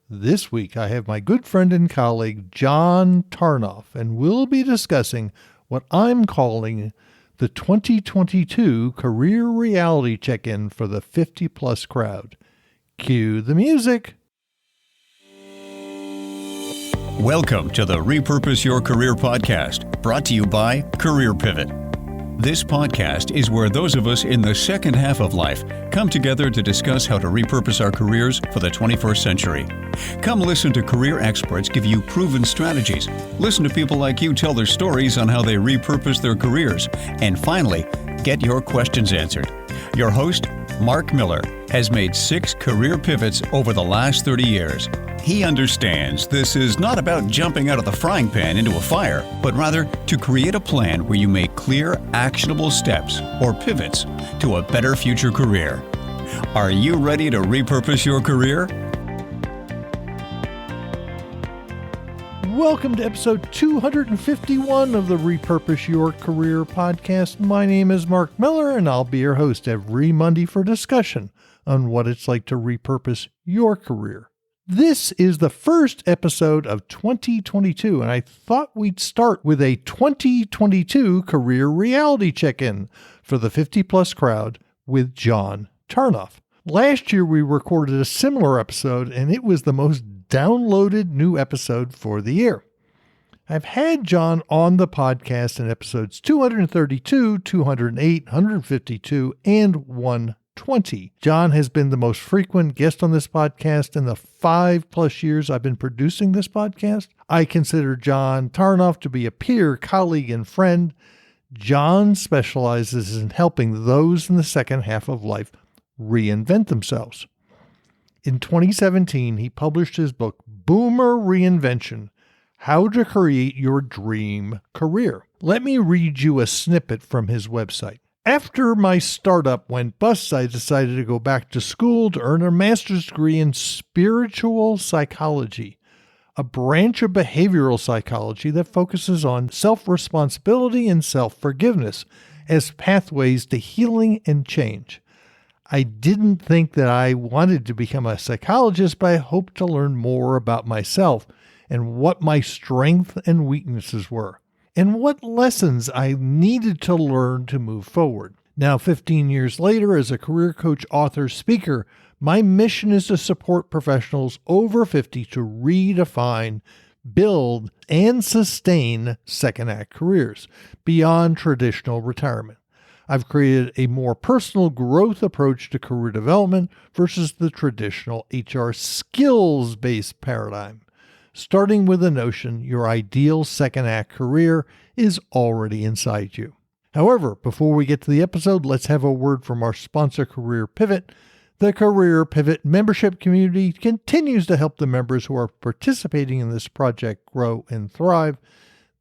This week I have my good friend and colleague John Tarnoff, and we'll be discussing what I'm calling the 2022 Career Reality Check-In for the 50-plus crowd. Cue the music. Welcome to the Repurpose Your Career podcast, brought to you by Career Pivot. This podcast is where those of us in the second half of life come together to discuss how to repurpose our careers for the 21st century. Come listen to career experts give you proven strategies. Listen to people like you tell their stories on how they repurpose their careers. And finally, get your questions answered. Your host, Mark Miller, has made 6 career pivots over the last 30 years. He understands this is not about jumping out of the frying pan into a fire, but rather to create a plan where you make clear, actionable steps or pivots to a better future career. Are you ready to repurpose your career? Welcome to episode 251 of the Repurpose Your Career podcast. My name is Mark Miller, and I'll be your host every Monday for discussion on what it's like to repurpose your career. This is the first episode of 2022, and I thought we'd start with a 2022 Career Reality Check-In for the 50-plus crowd with John Tarnoff. Last year, we recorded a similar episode, and it was the most downloaded new episode for the year. I've had John on the podcast in episodes 232, 208, 152, and 120. John has been the most frequent guest on this podcast in the 5+ years I've been producing this podcast. I consider John Tarnoff to be a peer, colleague, and friend. John specializes in helping those in the second half of life reinvent themselves. In 2017, he published his book, Boomer Reinvention: How to Create Your Dream Career. Let me read you a snippet from his website. After my startup went bust, I decided to go back to school to earn a master's degree in spiritual psychology, a branch of behavioral psychology that focuses on self-responsibility and self-forgiveness as pathways to healing and change. I didn't think that I wanted to become a psychologist, but I hoped to learn more about myself and what my strengths and weaknesses were, and what lessons I needed to learn to move forward. Now, 15 years later, as a career coach, author, speaker, my mission is to support professionals over 50 to redefine, build, and sustain second act careers beyond traditional retirement. I've created a more personal growth approach to career development versus the traditional HR skills-based paradigm, starting with the notion your ideal second act career is already inside you. However, before we get to the episode, let's have a word from our sponsor, Career Pivot. The Career Pivot membership community continues to help the members who are participating in this project grow and thrive.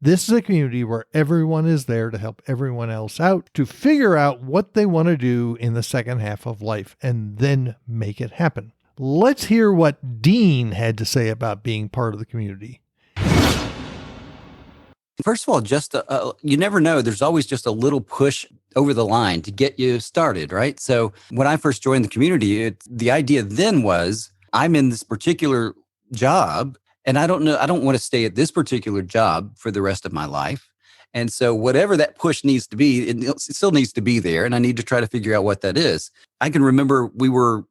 This is a community where everyone is there to help everyone else out, to figure out what they want to do in the second half of life, and then make it happen. Let's hear what Dean had to say about being part of the community. First of all, you never know. There's always just a little push over the line to get you started, right? So when I first joined the community, the idea then was, I'm in this particular job, and I don't want to stay at this particular job for the rest of my life. And so whatever that push needs to be, it still needs to be there. And I need to try to figure out what that is. I can remember we were,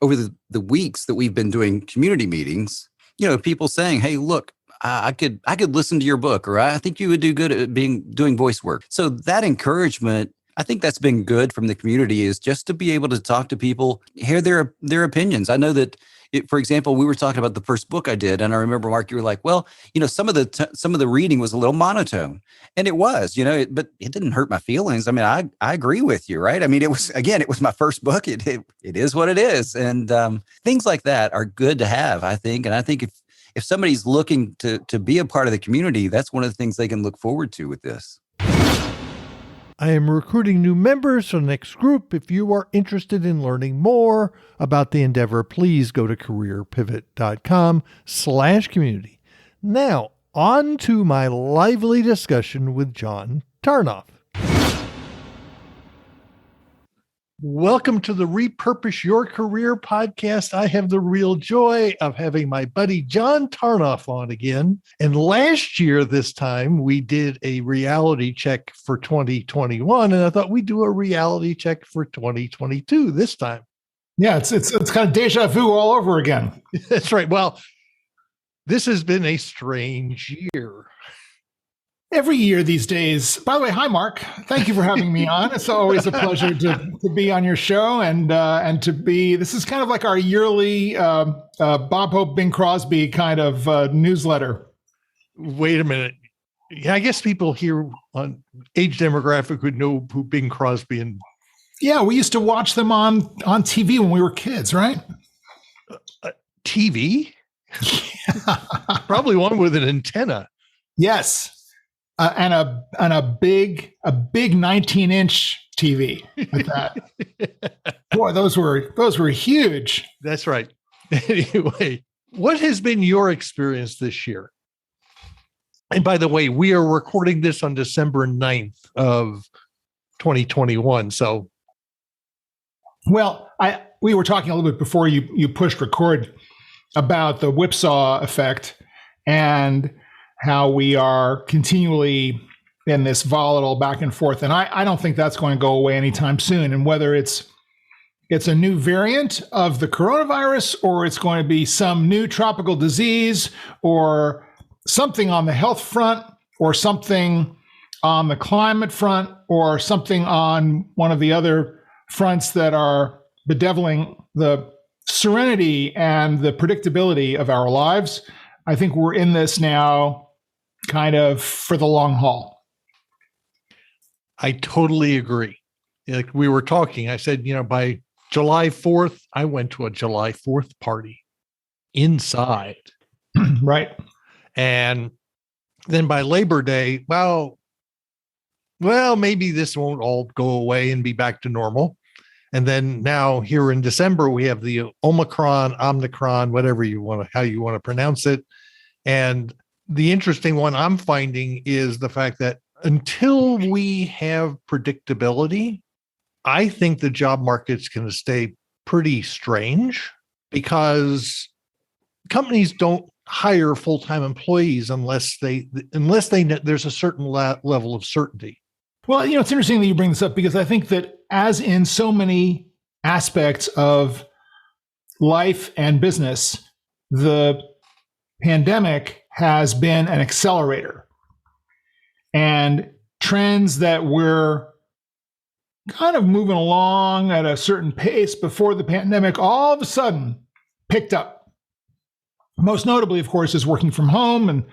over the weeks that we've been doing community meetings, people saying, hey, look, I could listen to your book, or I think you would do good at doing voice work. So that encouragement, I think that's been good from the community, is just to be able to talk to people, hear their opinions. I know that, for example, we were talking about the first book I did, and I remember, Mark, you were like, well, some of the reading was a little monotone, and it was, but it didn't hurt my feelings. I mean, I agree with you, right? I mean, it was my first book. It is what it is, and things like that are good to have, I think. And I think if somebody's looking to be a part of the community, that's one of the things they can look forward to with this. I am recruiting new members for the next group. If you are interested in learning more about the endeavor, please go to careerpivot.com/community. Now, on to my lively discussion with John Tarnoff. Welcome to the Repurpose Your Career podcast. I have the real joy of having my buddy John Tarnoff on again. And last year, this time, we did a reality check for 2021. And I thought we'd do a reality check for 2022 this time. Yeah, it's kind of deja vu all over again. That's right. Well, this has been a strange year. Every year these days. By the way, hi, Mark. Thank you for having me on. It's always a pleasure to be on your show and to be. This is kind of like our yearly Bob Hope, Bing Crosby kind of newsletter. Wait a minute. Yeah, I guess people here on age demographic would know who Bing Crosby and. Yeah, we used to watch them on TV when we were kids, right? TV? Yeah. Probably one with an antenna. Yes. And a big 19-inch TV like that. Boy, those were huge. That's right. Anyway, what has been your experience this year? And by the way, we are recording this on December 9th of 2021. So, well, we were talking a little bit before you pushed record about the whipsaw effect and how we are continually in this volatile back and forth. And I don't think that's going to go away anytime soon. And whether it's a new variant of the coronavirus, or it's going to be some new tropical disease, or something on the health front, or something on the climate front, or something on one of the other fronts that are bedeviling the serenity and the predictability of our lives, I think we're in this now kind of for the long haul. I totally agree. Like we were talking, I said, by July 4th, I went to a July 4th party inside. Right. And then by Labor Day, well, maybe this won't all go away and be back to normal. And then now here in December, we have the Omicron, whatever how you want to pronounce it. And the interesting one I'm finding is the fact that until we have predictability, I think the job market's going to stay pretty strange because companies don't hire full-time employees unless they there's a certain level of certainty. Well, it's interesting that you bring this up because I think that as in so many aspects of life and business, the pandemic has been an accelerator, and trends that were kind of moving along at a certain pace before the pandemic all of a sudden picked up. Most notably, of course, is working from home and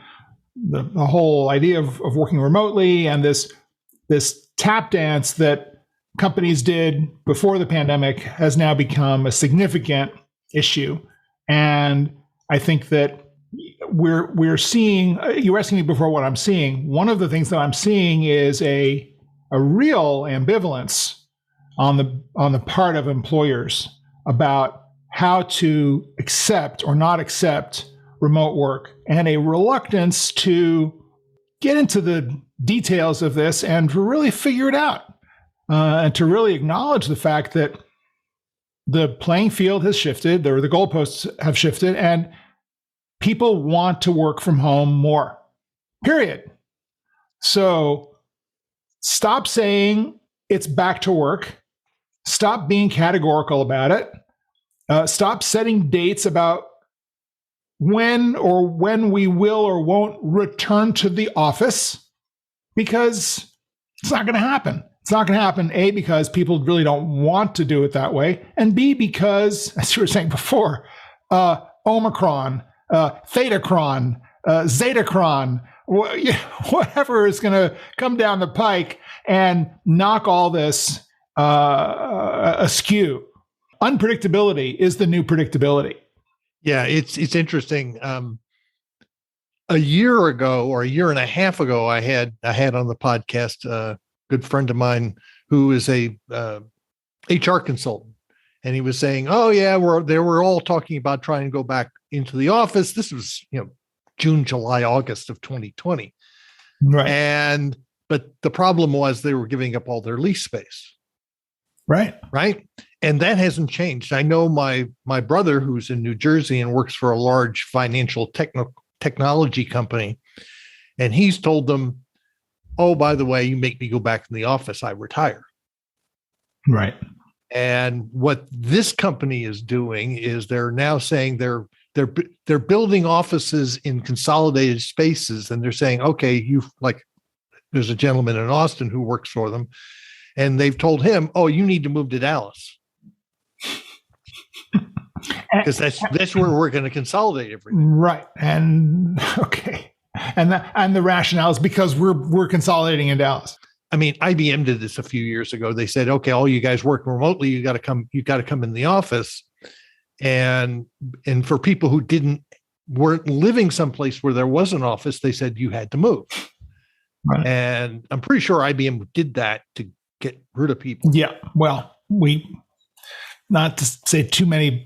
the whole idea of working remotely, and this tap dance that companies did before the pandemic has now become a significant issue. And I think that we're seeing, you were asking me before what I'm seeing. One of the things that I'm seeing is a real ambivalence on the part of employers about how to accept or not accept remote work, and a reluctance to get into the details of this and to really figure it out, and to really acknowledge the fact that the playing field has shifted, or the goalposts have shifted, and people want to work from home more, period. So stop saying it's back to work. Stop being categorical about it. Stop setting dates about when we will or won't return to the office, because it's not going to happen. It's not going to happen, A, because people really don't want to do it that way, and B, because, as you were saying before, Omicron, Thetacron, Zetacron, whatever is going to come down the pike and knock all this askew. Unpredictability is the new predictability. Yeah, it's interesting. A year ago or a year and a half ago, I had on the podcast a good friend of mine who is a HR consultant, and he was saying, "Oh yeah, we're all talking about trying to go back into the office." This was June, July, August of 2020, right? But the problem was they were giving up all their lease space. Right. And that hasn't changed. I know my brother, who's in New Jersey and works for a large financial technology company, and he's told them, oh, by the way, you make me go back in the office, I retire. Right. And what this company is doing is they're now saying they're building offices in consolidated spaces, and they're saying, okay, there's a gentleman in Austin who works for them, and they've told him, oh, you need to move to Dallas because that's where we're going to consolidate everything. Right. And okay. And the rationale is because we're consolidating in Dallas. I mean, IBM did this a few years ago. They said, okay, all you guys work remotely, you got to come in the office. And for people who weren't living someplace where there was an office, they said you had to move. Right. And I'm pretty sure IBM did that to get rid of people. Yeah. Well, not to say too many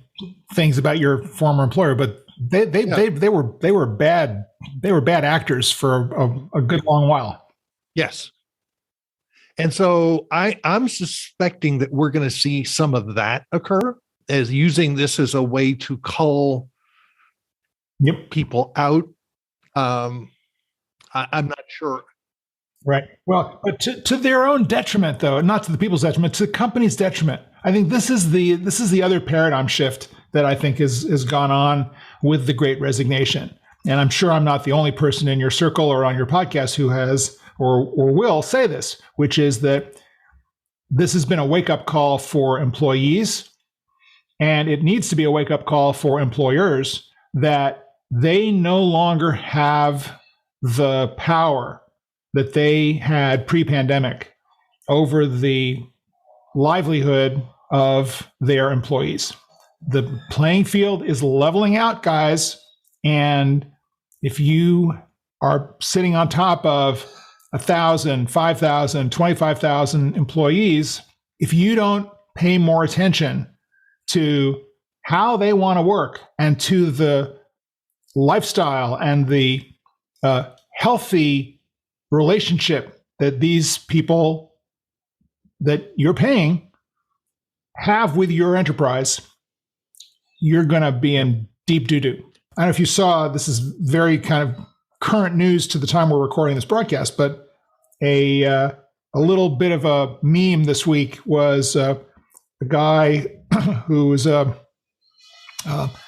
things about your former employer, but they were bad actors for a good long while. Yes. And so I'm suspecting that we're going to see some of that occur, as using this as a way to cull people out. I'm not sure. Right. Well, but to their own detriment, though, not to the people's detriment, to the company's detriment. I think this is the other paradigm shift that I think has gone on with the Great Resignation. And I'm sure I'm not the only person in your circle or on your podcast who has or will say this, which is that this has been a wake-up call for employees, and it needs to be a wake-up call for employers that they no longer have the power that they had pre-pandemic over the livelihood of their employees. The playing field is leveling out, guys. And if you are sitting on top of 1,000, 5,000, 25,000 employees, if you don't pay more attention to how they want to work and to the lifestyle and the healthy relationship that these people that you're paying have with your enterprise, you're going to be in deep doo-doo. I don't know if you saw, this is very kind of current news to the time we're recording this broadcast, but a little bit of a meme this week was a guy who was a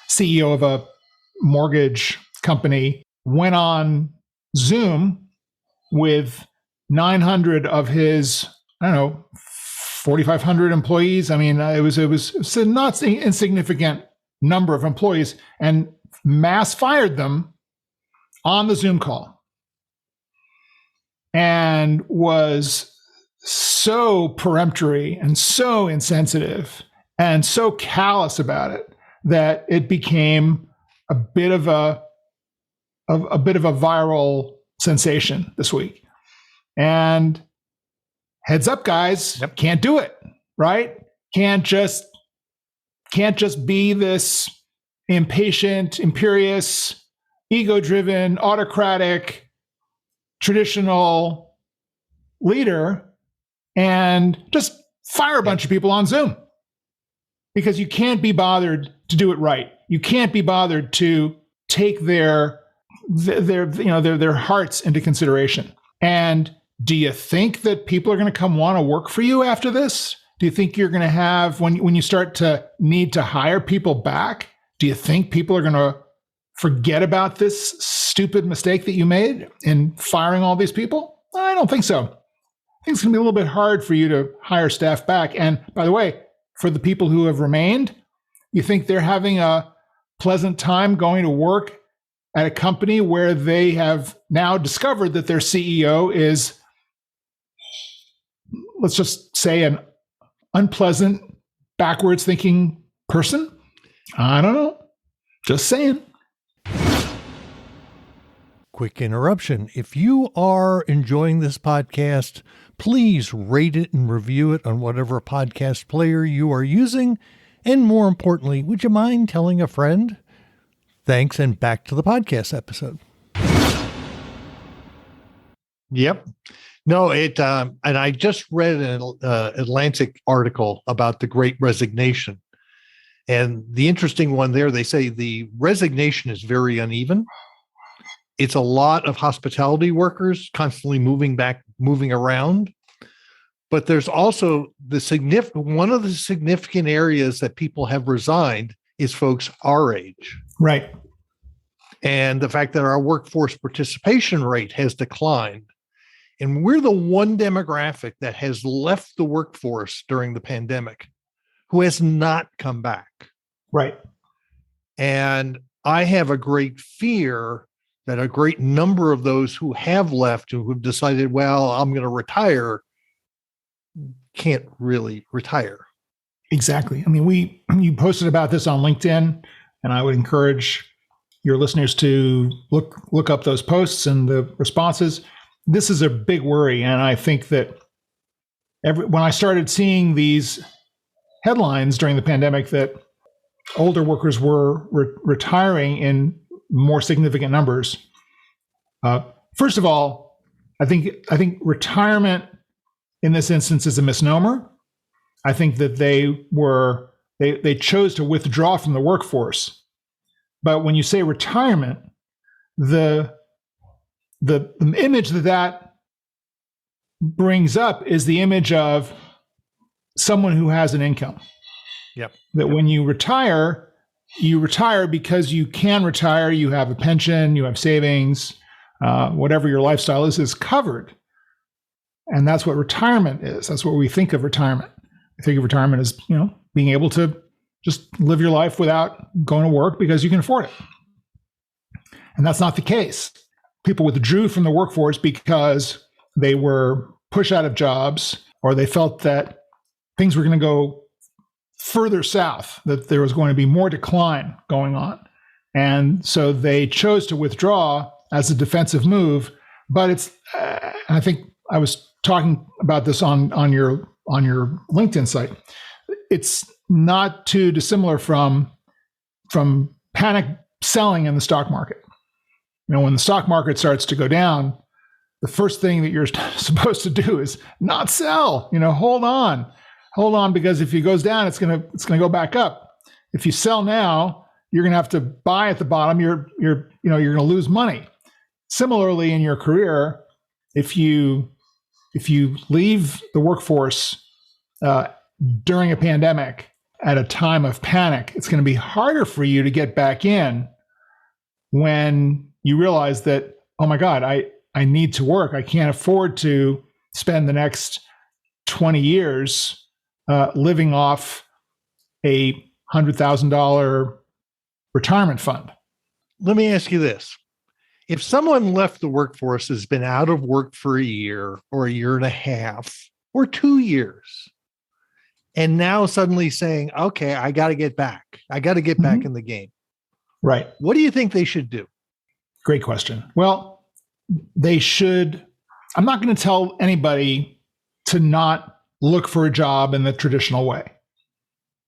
CEO of a mortgage company went on Zoom with 900 of his, 4,500 employees. I mean, it was a not insignificant number of employees, and mass fired them on the Zoom call, and was so peremptory and so insensitive and so callous about it that it became a bit of a viral sensation this week. And heads up, guys, can't do it, right? Can't just be this impatient, imperious, ego-driven, autocratic, traditional leader and just fire a bunch of people on Zoom, because you can't be bothered to do it right. You can't be bothered to take their hearts into consideration. And do you think that people are going to come want to work for you after this? Do you think you're going to have, when you start to need to hire people back, do you think people are going to forget about this stupid mistake that you made in firing all these people? I don't think so. I think it's going to be a little bit hard for you to hire staff back. And by the way, for the people who have remained, you think they're having a pleasant time going to work at a company where they have now discovered that their CEO is, let's just say, an unpleasant, backwards thinking person? I don't know. Just saying. Quick interruption. If you are enjoying this podcast, please rate it and review it on whatever podcast player you are using. And more importantly, would you mind telling a friend? Thanks, and back to the podcast episode. Yep. No, and I just read an Atlantic article about the Great Resignation. And the interesting one there, they say the resignation is very uneven. It's a lot of hospitality workers constantly moving around. But there's also one of the significant areas that people have resigned is folks our age. Right. And the fact that our workforce participation rate has declined. And we're the one demographic that has left the workforce during the pandemic who has not come back. Right. And I have a great fear that a great number of those who have left, who have decided, well, I'm going to retire, can't really retire. Exactly. I mean, you posted about this on LinkedIn, and I would encourage your listeners to look up those posts and the responses. This is a big worry, and I think that when I started seeing these headlines during the pandemic that older workers were retiring in more significant numbers, first of all, I think retirement in this instance is a misnomer. I think that they chose to withdraw from the workforce. But when you say retirement, the image that brings up is the image of someone who has an income. Yep. That when you retire because you can retire, you have a pension, you have savings, whatever your lifestyle is covered. And that's what retirement is. That's what we think of retirement. I think of retirement as, being able to just live your life without going to work because you can afford it. And that's not the case. People withdrew from the workforce because they were pushed out of jobs, or they felt that things were going to go further south, that there was going to be more decline going on. And so they chose to withdraw as a defensive move. But I think I was talking about this on your LinkedIn site. It's not too dissimilar from panic selling in the stock market. When the stock market starts to go down, the first thing that you're supposed to do is not sell. Hold on, because if it goes down, it's gonna go back up. If you sell now, you're gonna have to buy at the bottom. You're gonna lose money. Similarly, in your career, if you leave the workforce during a pandemic at a time of panic, it's going to be harder for you to get back in when you realize that, oh my God, I need to work. I can't afford to spend the next 20 years living off a $100,000 retirement fund. Let me ask you this. If someone left the workforce, has been out of work for a year or a year and a half or 2 years, and now suddenly saying, okay, I got to get back. I got to get back in the game. Right. What do you think they should do? Great question. Well, they should. I'm not going to tell anybody to not look for a job in the traditional way.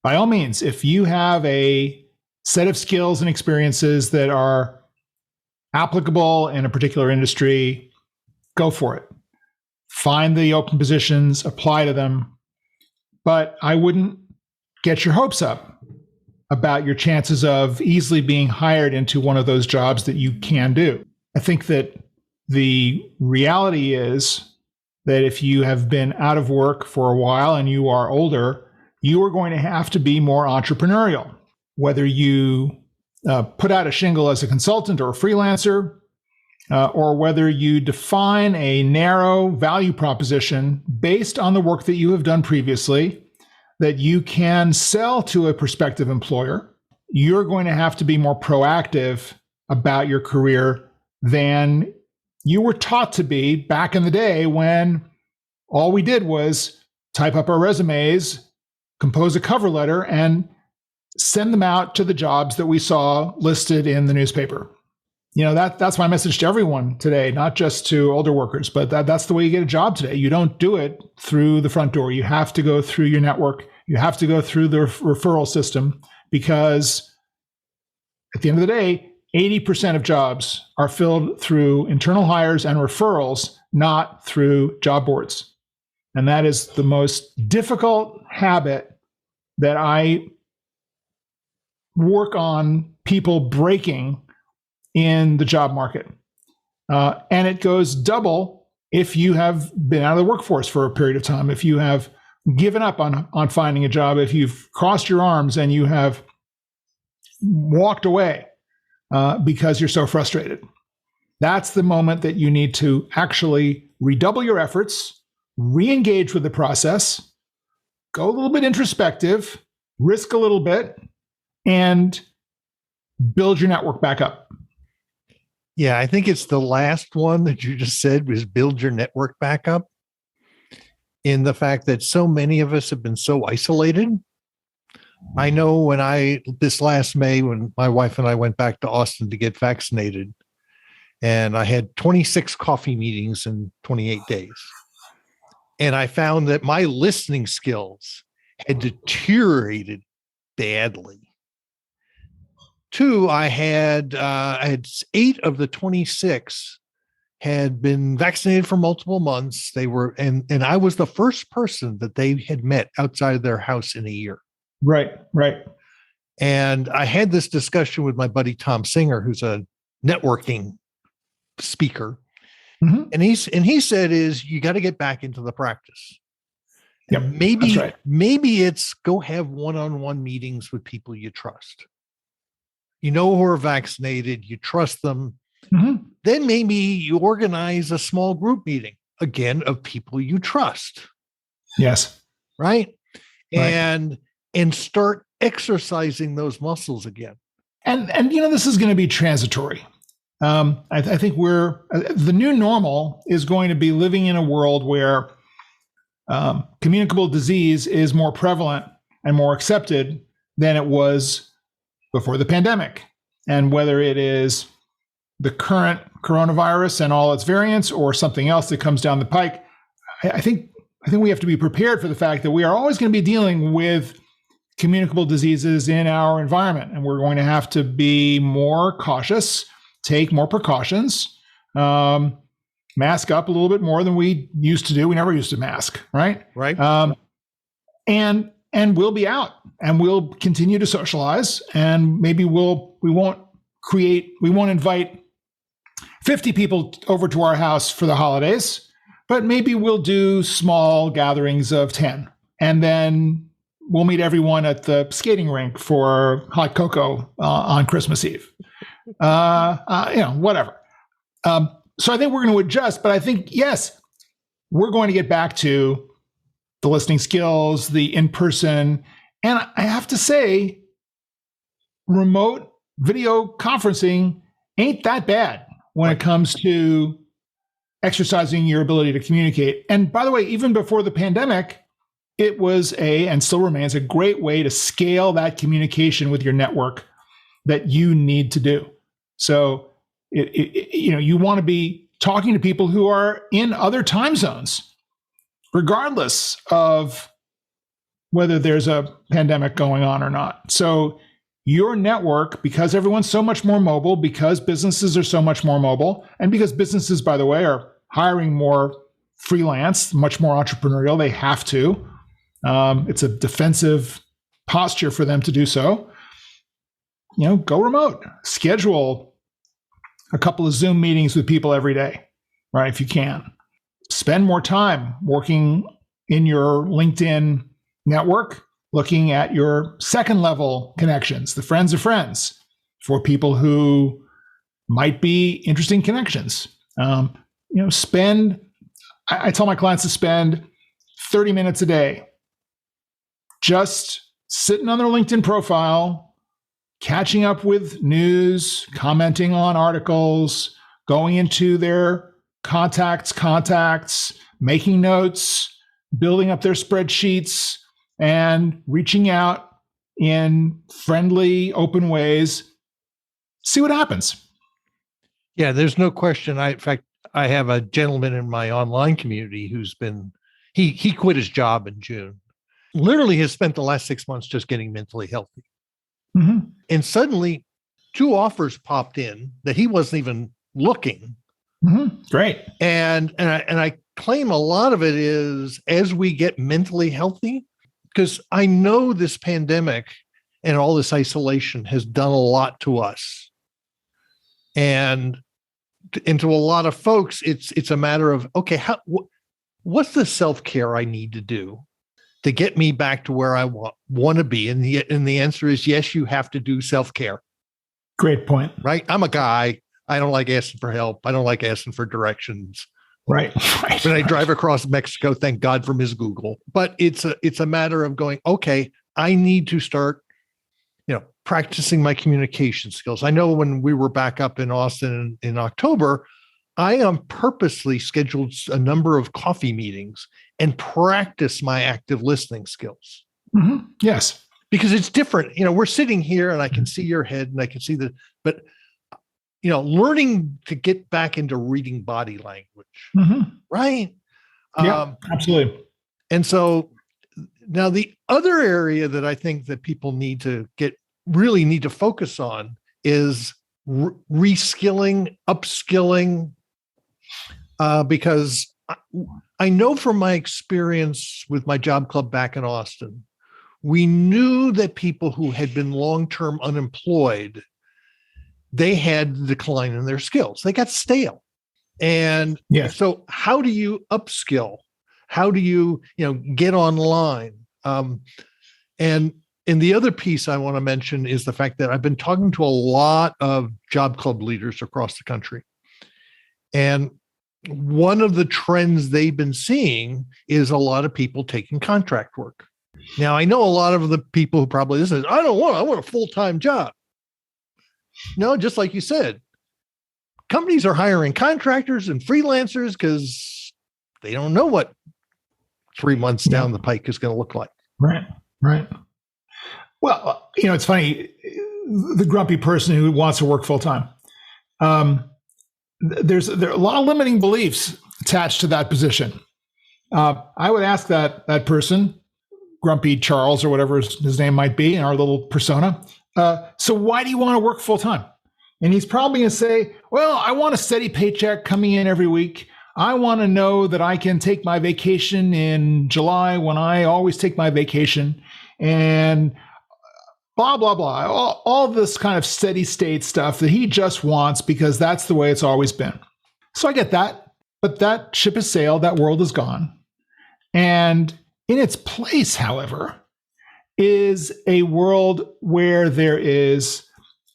By all means, if you have a set of skills and experiences that are applicable in a particular industry, go for it. Find the open positions, apply to them. But I wouldn't get your hopes up about your chances of easily being hired into one of those jobs that you can do. I think that the reality is that if you have been out of work for a while and you are older, you are going to have to be more entrepreneurial. Whether you put out a shingle as a consultant or a freelancer, or whether you define a narrow value proposition based on the work that you have done previously that you can sell to a prospective employer, you're going to have to be more proactive about your career than you were taught to be back in the day when all we did was type up our resumes, compose a cover letter, and send them out to the jobs that we saw listed in the newspaper. That's my message to everyone today, not just to older workers, but that's the way you get a job today. You don't do it through the front door. You have to go through your network. You have to go through the referral system, because at the end of the day, 80% of jobs are filled through internal hires and referrals, not through job boards. And that is the most difficult habit that I work on people breaking in the job market. And it goes double if you have been out of the workforce for a period of time, if you have given up on finding a job, if you've crossed your arms and you have walked away because you're so frustrated. That's the moment that you need to actually redouble your efforts, re-engage with the process, go a little bit introspective, risk a little bit, and build your network back up. Yeah, I think it's the last one that you just said was build your network back up. In the fact that so many of us have been so isolated. I know this last May, when my wife and I went back to Austin to get vaccinated, and I had 26 coffee meetings in 28 days. And I found that my listening skills had deteriorated badly. Two, I had 8 of the 26 had been vaccinated for multiple months. They were, and I was the first person that they had met outside of their house in a year. Right. And I had this discussion with my buddy Tom Singer, who's a networking speaker. Mm-hmm. And he said you got to get back into the practice. Yep, maybe it's go have one-on-one meetings with people you trust. You know who are vaccinated, you trust them. Mm-hmm. Then maybe you organize a small group meeting, again, of people you trust. Yes. Right? And start exercising those muscles again. And this is going to be transitory. I think the new normal is going to be living in a world where communicable disease is more prevalent and more accepted than it was before the pandemic. And whether it is the current coronavirus and all its variants or something else that comes down the pike, I think we have to be prepared for the fact that we are always going to be dealing with communicable diseases in our environment. And we're going to have to be more cautious, take more precautions, mask up a little bit more than we used to do. We never used to mask, right? Right. And we'll be out and we'll continue to socialize, and maybe we won't invite 50 people over to our house for the holidays, but maybe we'll do small gatherings of 10, and then we'll meet everyone at the skating rink for hot cocoa on Christmas Eve. Whatever. So I think we're going to adjust, but I think, yes, we're going to get back to the listening skills, the in-person, and I have to say, remote video conferencing ain't that bad when it comes to exercising your ability to communicate. And by the way, even before the pandemic, it was and still remains a great way to scale that communication with your network that you need to do. So, you want to be talking to people who are in other time zones, regardless of whether there's a pandemic going on or not. So your network, because everyone's so much more mobile, because businesses are so much more mobile, and because businesses, by the way, are hiring more freelance, much more entrepreneurial, they have to. It's a defensive posture for them to do so. Go remote. Schedule a couple of Zoom meetings with people every day, right? If you can. Spend more time working in your LinkedIn network, looking at your second level connections, the friends of friends, for people who might be interesting connections. I tell my clients to spend 30 minutes a day just sitting on their LinkedIn profile, catching up with news, commenting on articles, going into their contacts, making notes, building up their spreadsheets, and reaching out in friendly, open ways. See what happens. Yeah, there's no question. In fact, I have a gentleman in my online community who's he quit his job in June. Literally has spent the last 6 months just getting mentally healthy. Mm-hmm. And suddenly 2 offers popped in that he wasn't even looking Great. And I claim a lot of it is as we get mentally healthy, because I know this pandemic and all this isolation has done a lot to us. And to a lot of folks, it's a matter of, okay, what's the self-care I need to do to get me back to where I want to be? And the answer is yes, you have to do self-care. Great point. Right? I'm a guy. I don't like asking for help. I don't like asking for directions. Right. When I drive across Mexico, thank God for Ms. Google. But it's a matter of going, okay, I need to start, practicing my communication skills. I know when we were back up in Austin in October, I purposely scheduled a number of coffee meetings and practice my active listening skills. Mm-hmm. Yes. Because it's different. We're sitting here and I can see your head and I can see but learning to get back into reading body language, right? Yeah, absolutely. And so now the other area that I think that people really need to focus on is reskilling, upskilling, because I know from my experience with my job club back in Austin, we knew that people who had been long-term unemployed, they had decline in their skills. They got stale. And so how do you upskill? How do you, get online? And the other piece I want to mention is the fact that I've been talking to a lot of job club leaders across the country. And one of the trends they've been seeing is a lot of people taking contract work. Now, I know a lot of the people who probably listen, I want a full-time job. No, just like you said, companies are hiring contractors and freelancers because they don't know what 3 months down the pike is going to look like. Right. Well, it's funny, the grumpy person who wants to work full-time. There are a lot of limiting beliefs attached to that position. I would ask that person, Grumpy Charles or whatever his name might be in our little persona, so why do you want to work full-time? And he's probably going to say, well, I want a steady paycheck coming in every week. I want to know that I can take my vacation in July when I always take my vacation, and blah, blah, blah. All this kind of steady state stuff that he just wants because that's the way it's always been. So I get that, but that ship has sailed, that world is gone. And in its place, however, is a world where there is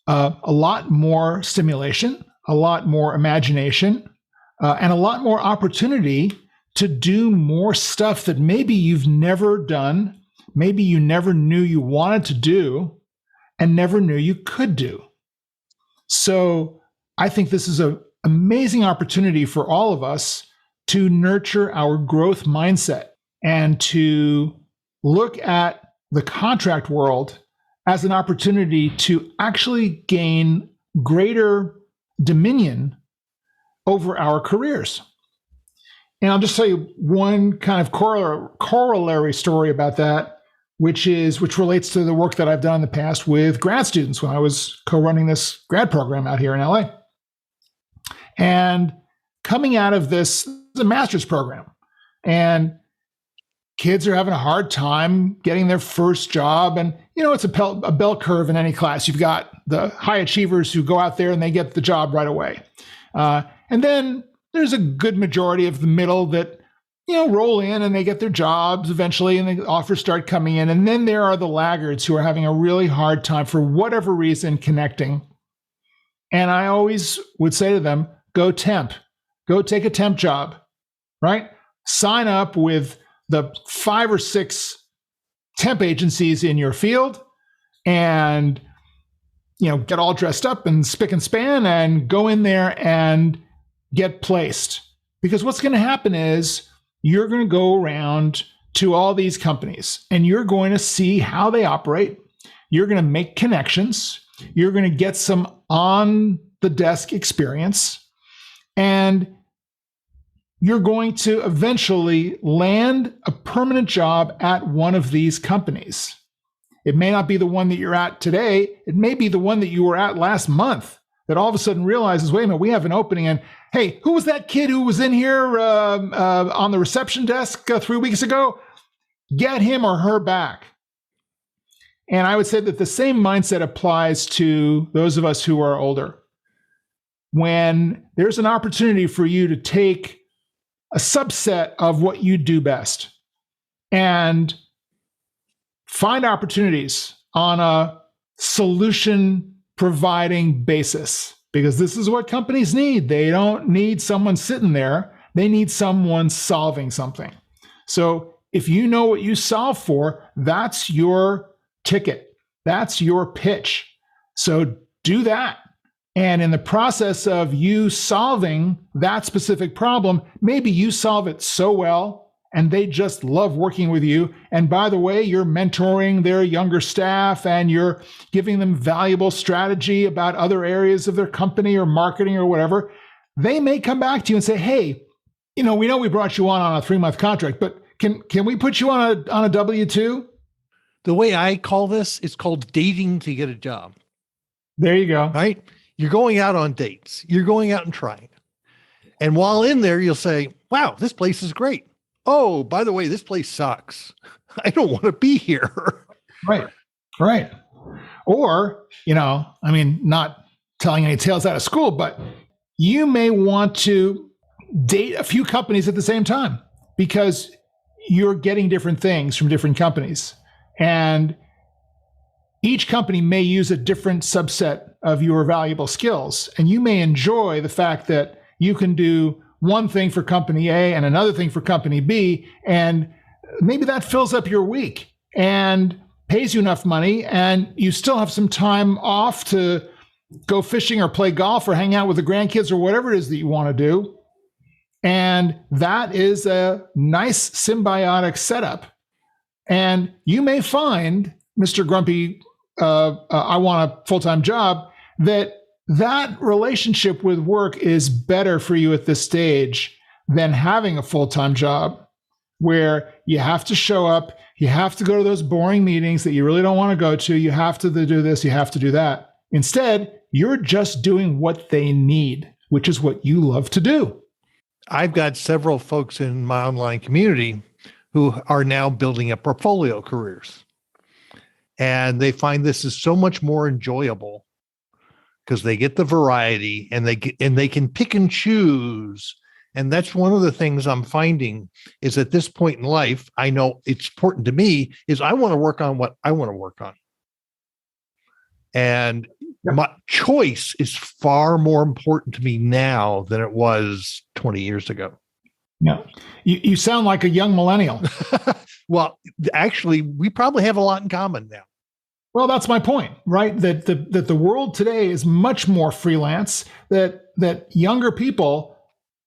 a lot more stimulation, a lot more imagination, and a lot more opportunity to do more stuff that maybe you've never done, maybe you never knew you wanted to do, and never knew you could do. So I think this is an amazing opportunity for all of us to nurture our growth mindset and to look at the contract world as an opportunity to actually gain greater dominion over our careers. And I'll just tell you one kind of corollary story about that, which relates to the work that I've done in the past with grad students when I was co-running this grad program out here in LA. And coming out of this, a master's program, and kids are having a hard time getting their first job. And, it's a bell curve in any class. You've got the high achievers who go out there and they get the job right away. And then there's a good majority of the middle that, roll in and they get their jobs eventually and the offers start coming in. And then there are the laggards who are having a really hard time for whatever reason connecting. And I always would say to them, go temp, go take a temp job, right? Sign up with the 5 or 6 temp agencies in your field and, get all dressed up and spick and span and go in there and get placed. Because what's going to happen is you're going to go around to all these companies and you're going to see how they operate. You're going to make connections. You're going to get some on the desk experience, and you're going to eventually land a permanent job at one of these companies. It may not be the one that you're at today. It may be the one that you were at last month, that all of a sudden realizes, wait a minute, we have an opening. And hey, who was that kid who was in here on the reception desk 3 weeks ago? Get him or her back. And I would say that the same mindset applies to those of us who are older. When there's an opportunity for you to take a subset of what you do best and find opportunities on a solution providing basis, because this is what companies need. They don't need someone sitting there. They need someone solving something. So if you know what you solve for, that's your ticket. That's your pitch. So do that. And in the process of you solving that specific problem, maybe you solve it so well and they just love working with you. And by the way, you're mentoring their younger staff and you're giving them valuable strategy about other areas of their company or marketing or whatever. They may come back to you and say, hey, we know we brought you on a 3-month contract, but can we put you on a W-2? The way I call this, it's called dating to get a job. There you go. Right? You're going out on dates. You're going out and trying. And while in there, you'll say, wow, this place is great. Oh, by the way, this place sucks. I don't want to be here. Right. Or, not telling any tales out of school, but you may want to date a few companies at the same time because you're getting different things from different companies. And each company may use a different subset of your valuable skills. And you may enjoy the fact that you can do one thing for company A and another thing for company B. And maybe that fills up your week and pays you enough money. And you still have some time off to go fishing or play golf or hang out with the grandkids or whatever it is that you want to do. And that is a nice symbiotic setup. And you may find, Mr. Grumpy, I want a full-time job, that relationship with work is better for you at this stage than having a full-time job where you have to show up, you have to go to those boring meetings that you really don't want to go to, you have to do this, you have to do that. Instead, you're just doing what they need, which is what you love to do. I've got several folks in my online community who are now building up portfolio careers. And they find this is so much more enjoyable because they get the variety and they can pick and choose. And that's one of the things I'm finding is at this point in life, I know it's important to me is I want to work on what I want to work on. And my choice is far more important to me now than it was 20 years ago. Yeah. You sound like a young millennial. Well, actually, we probably have a lot in common now. Well, that's my point, right? That the world today is much more freelance, that younger people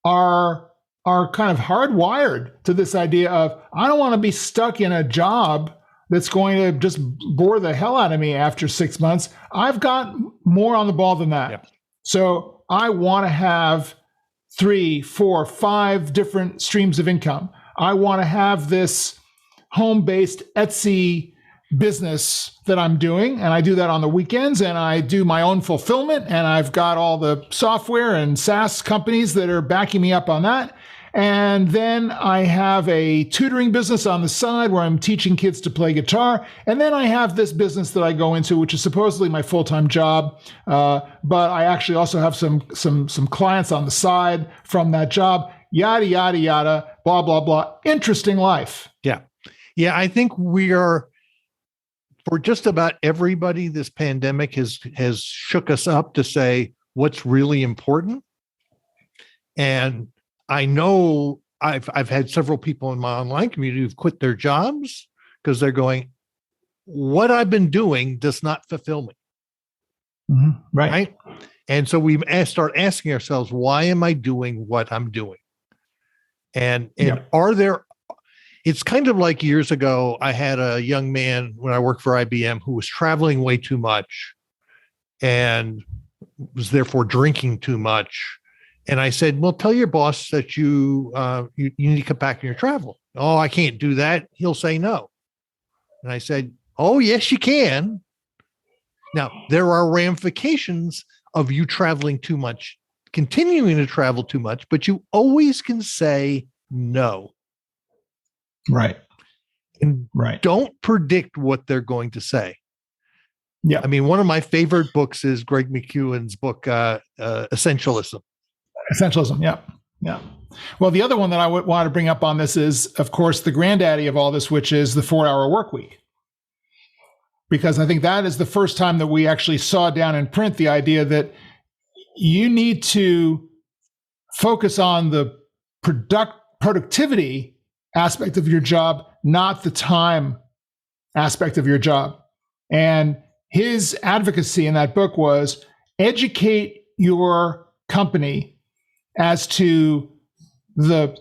are kind of hardwired to this idea of, I don't want to be stuck in a job that's going to just bore the hell out of me after 6 months. I've got more on the ball than that. Yep. So I want to have 3, 4, 5 different streams of income. I want to have this home-based Etsy business that I'm doing, and I do that on the weekends, and I do my own fulfillment, and I've got all the software and SaaS companies that are backing me up on that. And then I have a tutoring business on the side where I'm teaching kids to play guitar. And then I have this business that I go into, which is supposedly my full-time job. But I actually also have some clients on the side from that job, yada, yada, yada, blah, blah, blah. Interesting life. Yeah. Yeah. I think we are, for just about everybody, this pandemic has shook us up to say what's really important. And I know I've had several people in my online community who've quit their jobs because they're going, what I've been doing does not fulfill me. Mm-hmm. Right. And so we start asking ourselves, why am I doing what I'm doing? And it's kind of like years ago, I had a young man when I worked for IBM who was traveling way too much and was therefore drinking too much. And I said, well, tell your boss that you need to cut back on your travel. Oh, I can't do that. He'll say no. And I said, oh, yes, you can. Now, there are ramifications of you traveling too much, continuing to travel too much, but you always can say no. Right. And Right. don't predict what they're going to say. Yeah. I mean, one of my favorite books is Greg McKeown's book, Essentialism. Essentialism. Yeah. Yeah. Well, the other one that I would want to bring up on this is, of course, the granddaddy of all this, which is the 4-hour work week. Because I think that is the first time that we actually saw down in print the idea that you need to focus on the productivity aspect of your job, not the time aspect of your job. And his advocacy in that book was educate your company as to the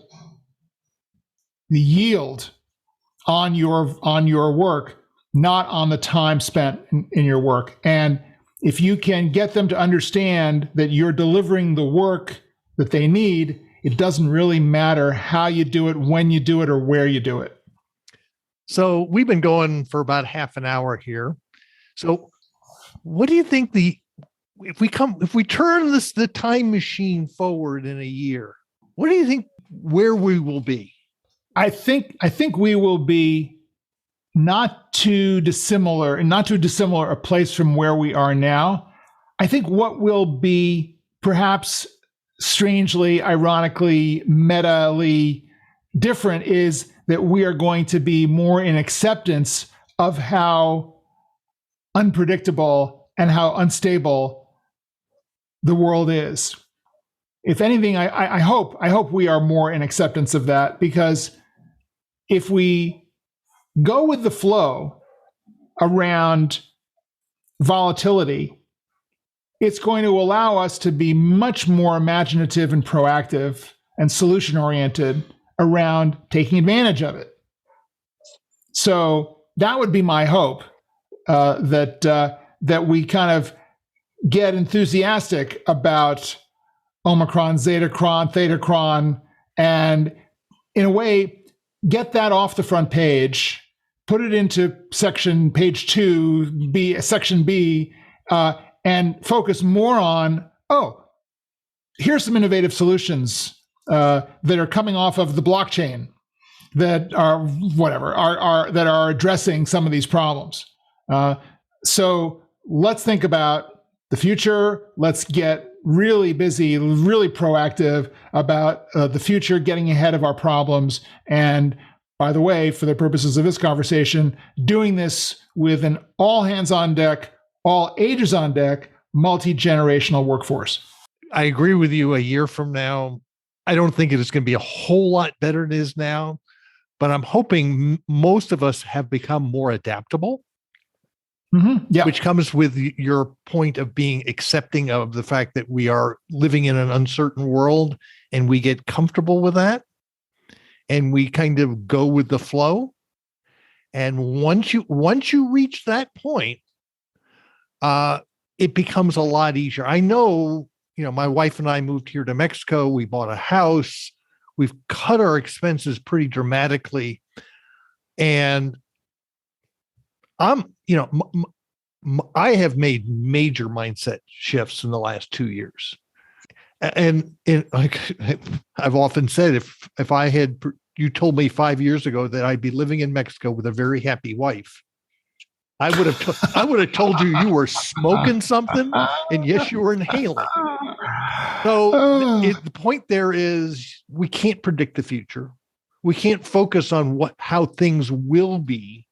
yield on your work, not on the time spent in your work. And if you can get them to understand that you're delivering the work that they need, it doesn't really matter how you do it, when you do it, or where you do it. So we've been going for about half an hour here. So what do you think if we turn the time machine forward in a year, what do you think where we will be? I think we will be not too dissimilar a place from where we are now. I think what will be perhaps strangely, ironically, meta-ly different is that we are going to be more in acceptance of how unpredictable and how unstable the world is. If anything, I hope we are more in acceptance of that, because if we go with the flow around volatility, it's going to allow us to be much more imaginative and proactive and solution-oriented around taking advantage of it. So that would be my hope, that we kind of get enthusiastic about Omicron, Zetacron, Thetacron, and in a way, get that off the front page, put it into section page 2, section B, and focus more on, here's some innovative solutions that are coming off of the blockchain that are that are addressing some of these problems. So let's think about the future. Let's get really busy, really proactive about the future, getting ahead of our problems. And by the way, for the purposes of this conversation, doing this with an all hands on deck, all ages on deck, multi-generational workforce. I agree with you. A year from now, I don't think it is going to be a whole lot better than it is now, but I'm hoping most of us have become more adaptable. Mm-hmm. Yeah. Which comes with your point of being accepting of the fact that we are living in an uncertain world, and we get comfortable with that, and we kind of go with the flow. And once you reach that point, it becomes a lot easier. I know, my wife and I moved here to Mexico. We bought a house. We've cut our expenses pretty dramatically, and I have made major mindset shifts in the last 2 years. And like I've often said, if I had, you told me 5 years ago that I'd be living in Mexico with a very happy wife, I would have told you were smoking something, and yes, you were inhaling. So the point there is, we can't predict the future. We can't focus on how things will be.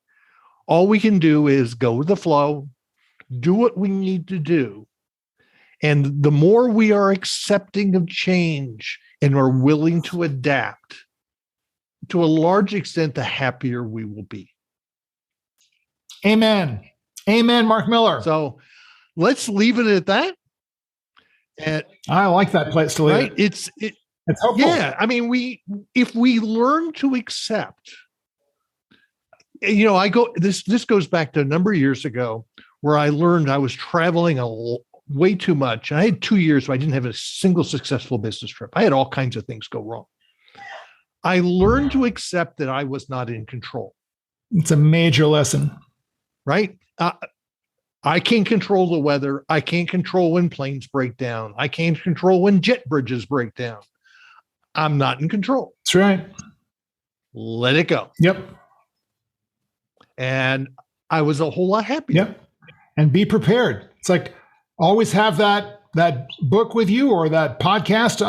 All we can do is go with the flow, do what we need to do. And the more we are accepting of change and are willing to adapt, to a large extent, the happier we will be. Amen. Amen, Mark Miller. So let's leave it at that. And I like that place to leave. Right? It's helpful. Yeah. I mean, if we learn to accept, this goes back to a number of years ago where I learned I was traveling way too much. I had 2 years where I didn't have a single successful business trip. I had all kinds of things go wrong. I learned to accept that I was not in control. It's a major lesson. Right? I can't control the weather. I can't control when planes break down. I can't control when jet bridges break down. I'm not in control. That's right. Let it go. Yep. And I was a whole lot happier. Yep. And be prepared. It's like always have that book with you or that podcast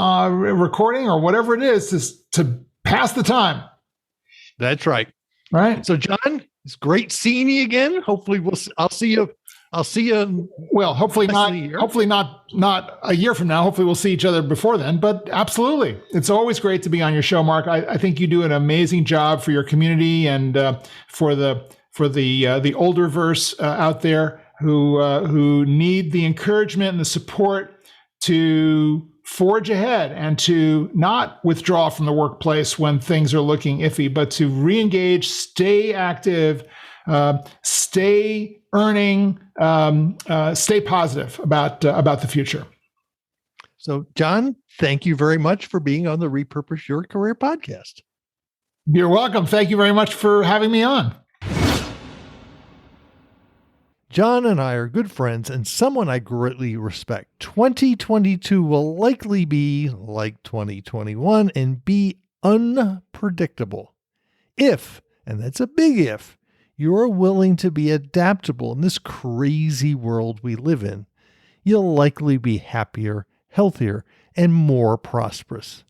recording or whatever it is to pass the time. That's right. Right. So, John, it's great seeing you again. Hopefully, I'll see you. Well, hopefully not. Hopefully not a year from now. Hopefully, we'll see each other before then. But absolutely, it's always great to be on your show, Mark. I think you do an amazing job for your community and for the older verse out there who need the encouragement and the support to forge ahead and to not withdraw from the workplace when things are looking iffy, but to re-engage, stay active, stay earning, stay positive about the future. So, John, thank you very much for being on the Repurpose Your Career podcast. You're welcome. Thank you very much for having me on. John and I are good friends and someone I greatly respect. 2022 will likely be like 2021 and be unpredictable. If, and that's a big if, you are willing to be adaptable in this crazy world we live in, you'll likely be happier, healthier, and more prosperous.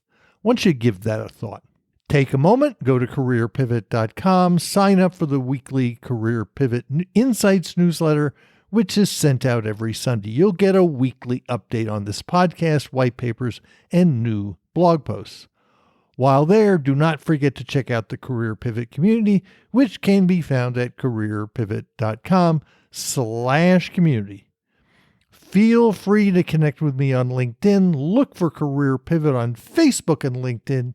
Once you give that a thought, take a moment, go to careerpivot.com, sign up for the weekly Career Pivot Insights newsletter, which is sent out every Sunday. You'll get a weekly update on this podcast, white papers, and new blog posts. While there, do not forget to check out the Career Pivot community, which can be found at careerpivot.com/community. Feel free to connect with me on LinkedIn. Look for Career Pivot on Facebook and LinkedIn.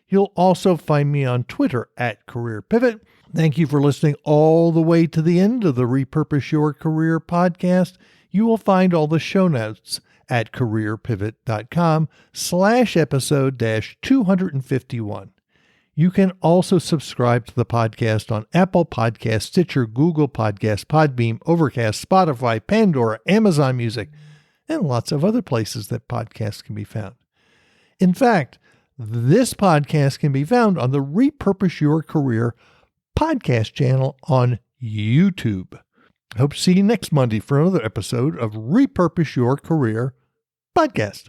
You'll also find me on Twitter at Career Pivot. Thank you for listening all the way to the end of the Repurpose Your Career podcast. You will find all the show notes at careerpivot.com/episode-251. You can also subscribe to the podcast on Apple Podcasts, Stitcher, Google Podcasts, Podbeam, Overcast, Spotify, Pandora, Amazon Music, and lots of other places that podcasts can be found. In fact, this podcast can be found on the Repurpose Your Career podcast channel on YouTube. I hope to see you next Monday for another episode of Repurpose Your Career podcast.